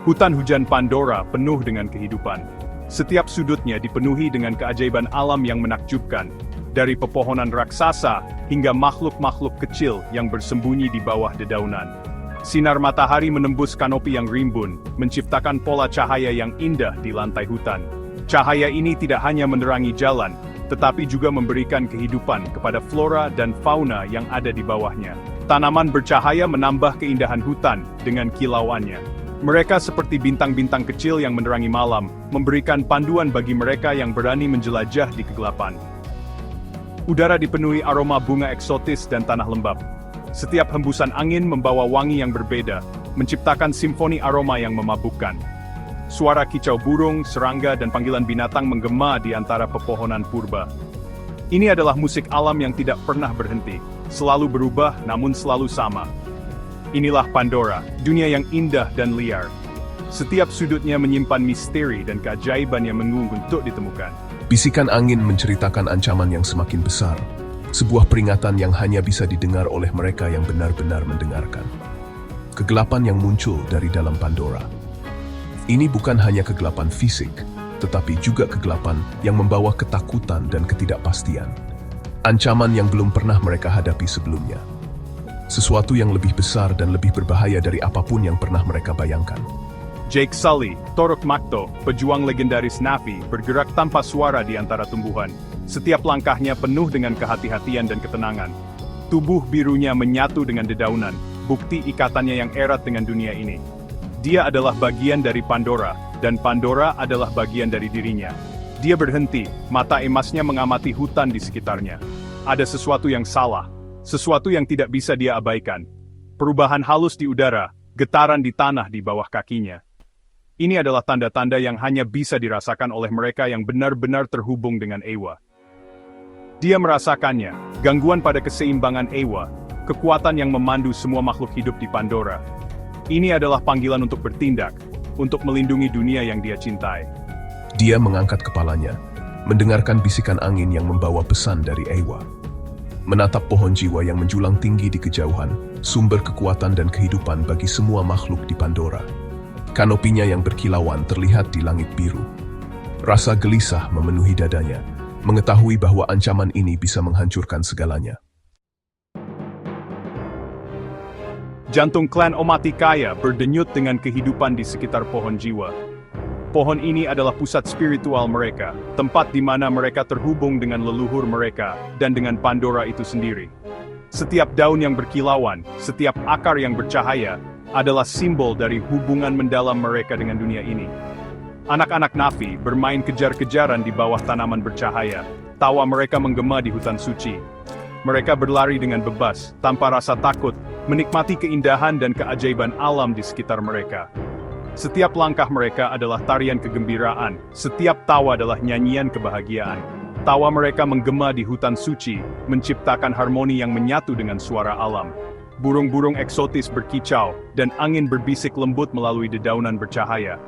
Hutan hujan Pandora penuh dengan kehidupan. Setiap sudutnya dipenuhi dengan keajaiban alam yang menakjubkan, dari pepohonan raksasa hingga makhluk-makhluk kecil yang bersembunyi di bawah dedaunan. Sinar matahari menembus kanopi yang rimbun, menciptakan pola cahaya yang indah di lantai hutan. Cahaya ini tidak hanya menerangi jalan, tetapi juga memberikan kehidupan kepada flora dan fauna yang ada di bawahnya. Tanaman bercahaya menambah keindahan hutan dengan kilauannya. Mereka seperti bintang-bintang kecil yang menerangi malam, memberikan panduan bagi mereka yang berani menjelajah di kegelapan. Udara dipenuhi aroma bunga eksotis dan tanah lembab. Setiap hembusan angin membawa wangi yang berbeda, menciptakan simfoni aroma yang memabukkan. Suara kicau burung, serangga, dan panggilan binatang menggema di antara pepohonan purba. Ini adalah musik alam yang tidak pernah berhenti, selalu berubah namun selalu sama. Inilah Pandora, dunia yang indah dan liar. Setiap sudutnya menyimpan misteri dan keajaiban yang menunggu untuk ditemukan. Bisikan angin menceritakan ancaman yang semakin besar. Sebuah peringatan yang hanya bisa didengar oleh mereka yang benar-benar mendengarkan. Kegelapan yang muncul dari dalam Pandora. Ini bukan hanya kegelapan fisik, tetapi juga kegelapan yang membawa ketakutan dan ketidakpastian. Ancaman yang belum pernah mereka hadapi sebelumnya. Sesuatu yang lebih besar dan lebih berbahaya dari apapun yang pernah mereka bayangkan. Jake Sully, Toruk Makto, pejuang legendaris Na'vi, bergerak tanpa suara di antara tumbuhan. Setiap langkahnya penuh dengan kehati-hatian dan ketenangan. Tubuh birunya menyatu dengan dedaunan, bukti ikatannya yang erat dengan dunia ini. Dia adalah bagian dari Pandora, dan Pandora adalah bagian dari dirinya. Dia berhenti, mata emasnya mengamati hutan di sekitarnya. Ada sesuatu yang salah, sesuatu yang tidak bisa dia abaikan. Perubahan halus di udara, getaran di tanah di bawah kakinya. Ini adalah tanda-tanda yang hanya bisa dirasakan oleh mereka yang benar-benar terhubung dengan Eywa. Dia merasakannya, gangguan pada keseimbangan Eywa, kekuatan yang memandu semua makhluk hidup di Pandora. Ini adalah panggilan untuk bertindak, untuk melindungi dunia yang dia cintai. Dia mengangkat kepalanya, mendengarkan bisikan angin yang membawa pesan dari Eywa. Menatap pohon jiwa yang menjulang tinggi di kejauhan, sumber kekuatan dan kehidupan bagi semua makhluk di Pandora. Kanopinya yang berkilauan terlihat di langit biru. Rasa gelisah memenuhi dadanya, mengetahui bahwa ancaman ini bisa menghancurkan segalanya. Jantung klan Omaticaya berdenyut dengan kehidupan di sekitar pohon jiwa. Pohon ini adalah pusat spiritual mereka, tempat di mana mereka terhubung dengan leluhur mereka dan dengan Pandora itu sendiri. Setiap daun yang berkilauan, setiap akar yang bercahaya, adalah simbol dari hubungan mendalam mereka dengan dunia ini. Anak-anak Na'vi bermain kejar-kejaran di bawah tanaman bercahaya, tawa mereka menggema di hutan suci. Mereka berlari dengan bebas, tanpa rasa takut, menikmati keindahan dan keajaiban alam di sekitar mereka. Setiap langkah mereka adalah tarian kegembiraan, setiap tawa adalah nyanyian kebahagiaan. Tawa mereka menggema di hutan suci, menciptakan harmoni yang menyatu dengan suara alam. Burung-burung eksotis berkicau, dan angin berbisik lembut melalui dedaunan bercahaya.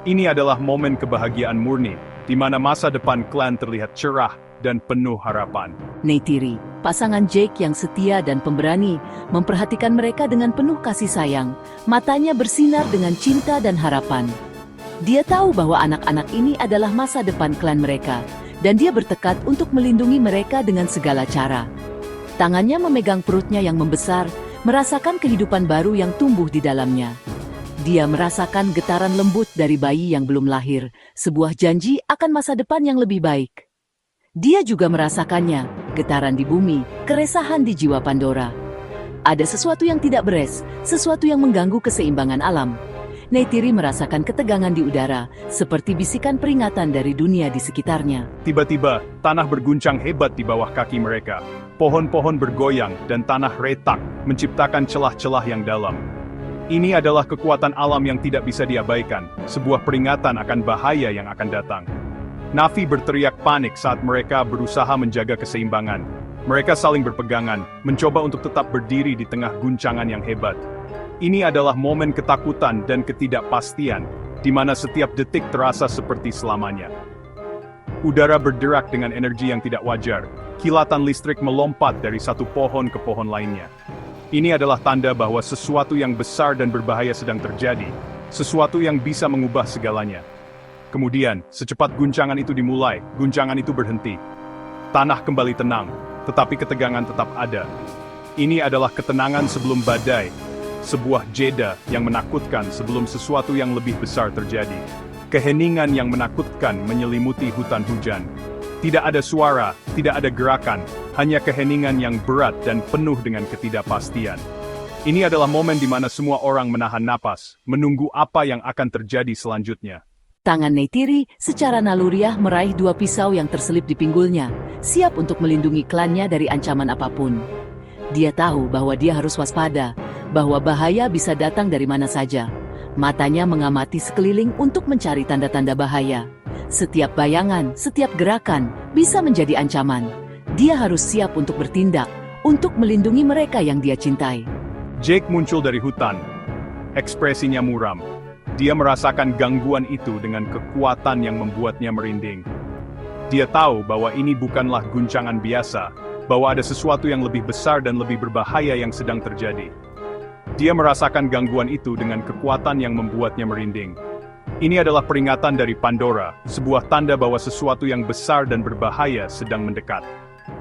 Ini adalah momen kebahagiaan murni, di mana masa depan klan terlihat cerah dan penuh harapan. Neytiri, pasangan Jake yang setia dan pemberani, memperhatikan mereka dengan penuh kasih sayang. Matanya bersinar dengan cinta dan harapan. Dia tahu bahwa anak-anak ini adalah masa depan klan mereka, dan dia bertekad untuk melindungi mereka dengan segala cara. Tangannya memegang perutnya yang membesar, merasakan kehidupan baru yang tumbuh di dalamnya. Dia merasakan getaran lembut dari bayi yang belum lahir, sebuah janji akan masa depan yang lebih baik. Dia juga merasakannya, getaran di bumi, keresahan di jiwa Pandora. Ada sesuatu yang tidak beres, sesuatu yang mengganggu keseimbangan alam. Neytiri merasakan ketegangan di udara, seperti bisikan peringatan dari dunia di sekitarnya. Tiba-tiba, tanah berguncang hebat di bawah kaki mereka. Pohon-pohon bergoyang dan tanah retak, menciptakan celah-celah yang dalam. Ini adalah kekuatan alam yang tidak bisa diabaikan, sebuah peringatan akan bahaya yang akan datang. Na'vi berteriak panik saat mereka berusaha menjaga keseimbangan. Mereka saling berpegangan, mencoba untuk tetap berdiri di tengah guncangan yang hebat. Ini adalah momen ketakutan dan ketidakpastian, di mana setiap detik terasa seperti selamanya. Udara berderak dengan energi yang tidak wajar. Kilatan listrik melompat dari satu pohon ke pohon lainnya. Ini adalah tanda bahwa sesuatu yang besar dan berbahaya sedang terjadi. sesuatu yang bisa mengubah segalanya. Kemudian, secepat guncangan itu dimulai, guncangan itu berhenti. Tanah kembali tenang, tetapi ketegangan tetap ada. Ini adalah ketenangan sebelum badai, sebuah jeda yang menakutkan sebelum sesuatu yang lebih besar terjadi. Keheningan yang menakutkan menyelimuti hutan hujan. Tidak ada suara, tidak ada gerakan, hanya keheningan yang berat dan penuh dengan ketidakpastian. Ini adalah momen di mana semua orang menahan napas, menunggu apa yang akan terjadi selanjutnya. Tangan Neytiri secara naluriah meraih 2 pisau yang terselip di pinggulnya, siap untuk melindungi klannya dari ancaman apapun. Dia tahu bahwa dia harus waspada, bahwa bahaya bisa datang dari mana saja. Matanya mengamati sekeliling untuk mencari tanda-tanda bahaya. Setiap bayangan, setiap gerakan bisa menjadi ancaman. Dia harus siap untuk bertindak, untuk melindungi mereka yang dia cintai. Jake muncul dari hutan. Ekspresinya muram. Dia merasakan gangguan itu dengan kekuatan yang membuatnya merinding. Dia tahu bahwa ini bukanlah guncangan biasa, bahwa ada sesuatu yang lebih besar dan lebih berbahaya yang sedang terjadi. Dia merasakan gangguan itu dengan kekuatan yang membuatnya merinding. Ini adalah peringatan dari Pandora, sebuah tanda bahwa sesuatu yang besar dan berbahaya sedang mendekat.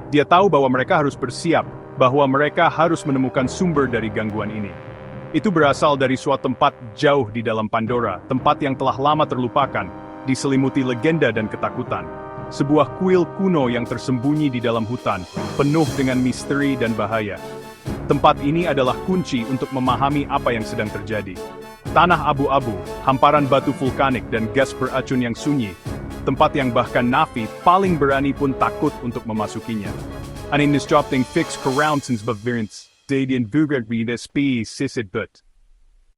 Dia tahu bahwa mereka harus bersiap, bahwa mereka harus menemukan sumber dari gangguan ini. Itu berasal dari suatu tempat jauh di dalam Pandora, tempat yang telah lama terlupakan, diselimuti legenda dan ketakutan. Sebuah kuil kuno yang tersembunyi di dalam hutan, penuh dengan misteri dan bahaya. Tempat ini adalah kunci untuk memahami apa yang sedang terjadi. Tanah abu-abu, hamparan batu vulkanik dan gas beracun yang sunyi, tempat yang bahkan Navi paling berani pun takut untuk memasukinya. An indisrupting fix surrounds Bavarians, Dadian Bugard Redes P. Sisidbut.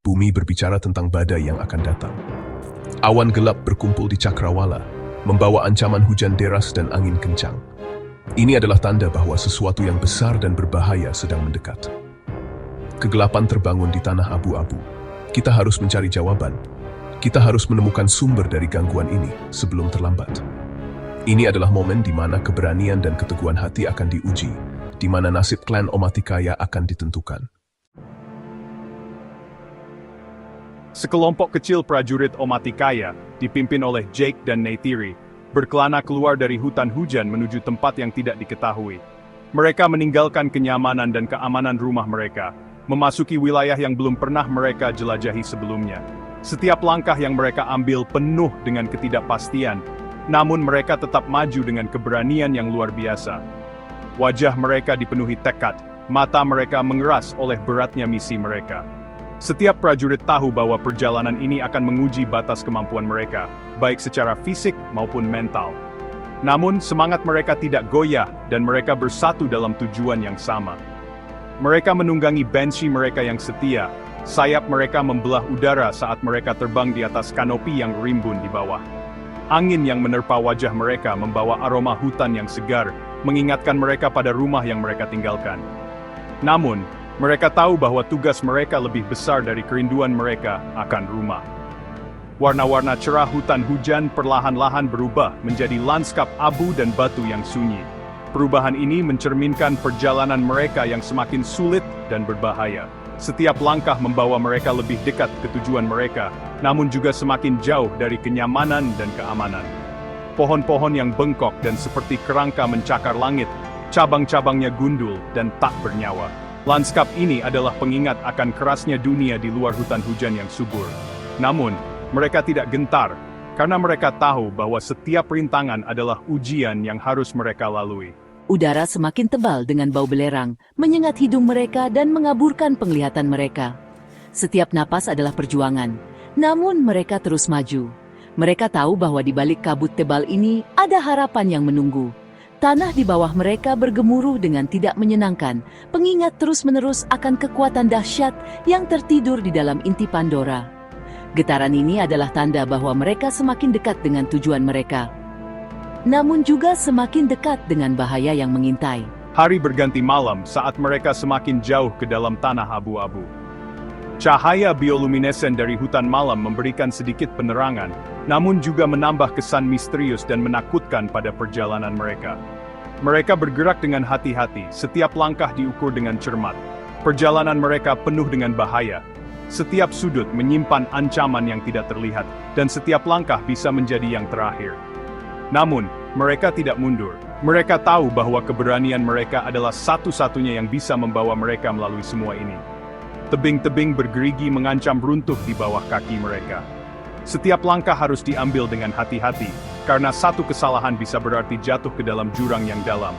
Bumi berbicara tentang badai yang akan datang. Awan gelap berkumpul di Cakrawala, membawa ancaman hujan deras dan angin kencang. Ini adalah tanda bahwa sesuatu yang besar dan berbahaya sedang mendekat. Kegelapan terbangun di tanah abu-abu. Kita harus mencari jawaban. Kita harus menemukan sumber dari gangguan ini sebelum terlambat. Ini adalah momen di mana keberanian dan keteguhan hati akan diuji, di mana nasib klan Omaticaya akan ditentukan. Sekelompok kecil prajurit Omaticaya, dipimpin oleh Jake dan Neytiri, berkelana keluar dari hutan hujan menuju tempat yang tidak diketahui. Mereka meninggalkan kenyamanan dan keamanan rumah mereka, memasuki wilayah yang belum pernah mereka jelajahi sebelumnya. Setiap langkah yang mereka ambil penuh dengan ketidakpastian, namun mereka tetap maju dengan keberanian yang luar biasa. Wajah mereka dipenuhi tekad, mata mereka mengeras oleh beratnya misi mereka. Setiap prajurit tahu bahwa perjalanan ini akan menguji batas kemampuan mereka, baik secara fisik maupun mental. Namun semangat mereka tidak goyah dan mereka bersatu dalam tujuan yang sama. Mereka menunggangi banshee mereka yang setia, sayap mereka membelah udara saat mereka terbang di atas kanopi yang rimbun di bawah. Angin yang menerpa wajah mereka membawa aroma hutan yang segar, mengingatkan mereka pada rumah yang mereka tinggalkan. Namun, mereka tahu bahwa tugas mereka lebih besar dari kerinduan mereka akan rumah. Warna-warna cerah hutan hujan perlahan-lahan berubah menjadi lanskap abu dan batu yang sunyi. Perubahan ini mencerminkan perjalanan mereka yang semakin sulit dan berbahaya. Setiap langkah membawa mereka lebih dekat ke tujuan mereka, namun juga semakin jauh dari kenyamanan dan keamanan. Pohon-pohon yang bengkok dan seperti kerangka mencakar langit, cabang-cabangnya gundul dan tak bernyawa. Lanskap ini adalah pengingat akan kerasnya dunia di luar hutan hujan yang subur. Namun, mereka tidak gentar, karena mereka tahu bahwa setiap rintangan adalah ujian yang harus mereka lalui. Udara semakin tebal dengan bau belerang, menyengat hidung mereka dan mengaburkan penglihatan mereka. Setiap napas adalah perjuangan, namun mereka terus maju. Mereka tahu bahwa di balik kabut tebal ini ada harapan yang menunggu. Tanah di bawah mereka bergemuruh dengan tidak menyenangkan, pengingat terus-menerus akan kekuatan dahsyat yang tertidur di dalam inti Pandora. Getaran ini adalah tanda bahwa mereka semakin dekat dengan tujuan mereka, namun juga semakin dekat dengan bahaya yang mengintai. Hari berganti malam saat mereka semakin jauh ke dalam tanah abu-abu. Cahaya biolumines dari hutan malam memberikan sedikit penerangan, namun juga menambah kesan misterius dan menakutkan pada perjalanan mereka. Mereka bergerak dengan hati-hati, setiap langkah diukur dengan cermat. Perjalanan mereka penuh dengan bahaya. Setiap sudut menyimpan ancaman yang tidak terlihat, dan setiap langkah bisa menjadi yang terakhir. Namun, mereka tidak mundur. Mereka tahu bahwa keberanian mereka adalah satu-satunya yang bisa membawa mereka melalui semua ini. Tebing-tebing bergerigi mengancam runtuh di bawah kaki mereka. Setiap langkah harus diambil dengan hati-hati, karena satu kesalahan bisa berarti jatuh ke dalam jurang yang dalam.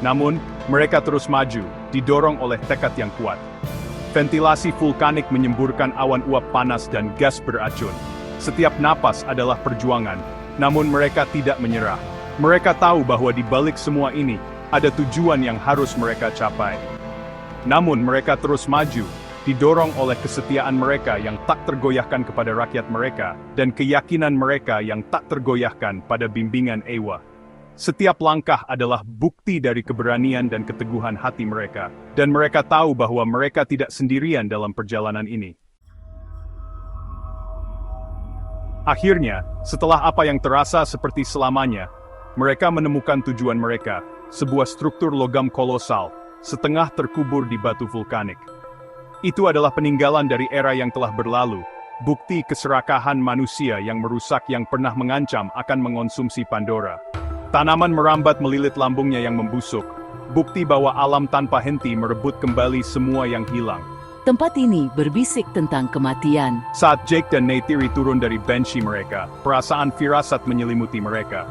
Namun, mereka terus maju, didorong oleh tekad yang kuat. Ventilasi vulkanik menyemburkan awan uap panas dan gas beracun. Setiap napas adalah perjuangan, namun mereka tidak menyerah. Mereka tahu bahwa di balik semua ini, ada tujuan yang harus mereka capai. Namun mereka terus maju, didorong oleh kesetiaan mereka yang tak tergoyahkan kepada rakyat mereka, dan keyakinan mereka yang tak tergoyahkan pada bimbingan Ewa. Setiap langkah adalah bukti dari keberanian dan keteguhan hati mereka, dan mereka tahu bahwa mereka tidak sendirian dalam perjalanan ini. Akhirnya, setelah apa yang terasa seperti selamanya, mereka menemukan tujuan mereka, sebuah struktur logam kolosal, setengah terkubur di batu vulkanik. Itu adalah peninggalan dari era yang telah berlalu, bukti keserakahan manusia yang merusak yang pernah mengancam akan mengonsumsi Pandora. Tanaman merambat melilit lambungnya yang membusuk, bukti bahwa alam tanpa henti merebut kembali semua yang hilang. Tempat ini berbisik tentang kematian. Saat Jake dan Neytiri turun dari banshee mereka, perasaan firasat menyelimuti mereka.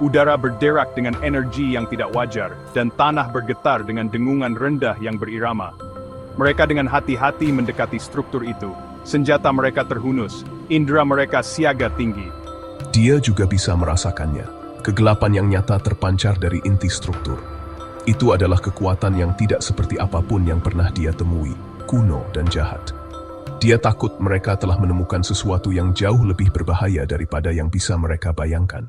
Udara berderak dengan energi yang tidak wajar, dan tanah bergetar dengan dengungan rendah yang berirama. Mereka dengan hati-hati mendekati struktur itu. Senjata mereka terhunus, indera mereka siaga tinggi. Dia juga bisa merasakannya. Kegelapan yang nyata terpancar dari inti struktur. Itu adalah kekuatan yang tidak seperti apapun yang pernah dia temui, kuno dan jahat. Dia takut mereka telah menemukan sesuatu yang jauh lebih berbahaya daripada yang bisa mereka bayangkan.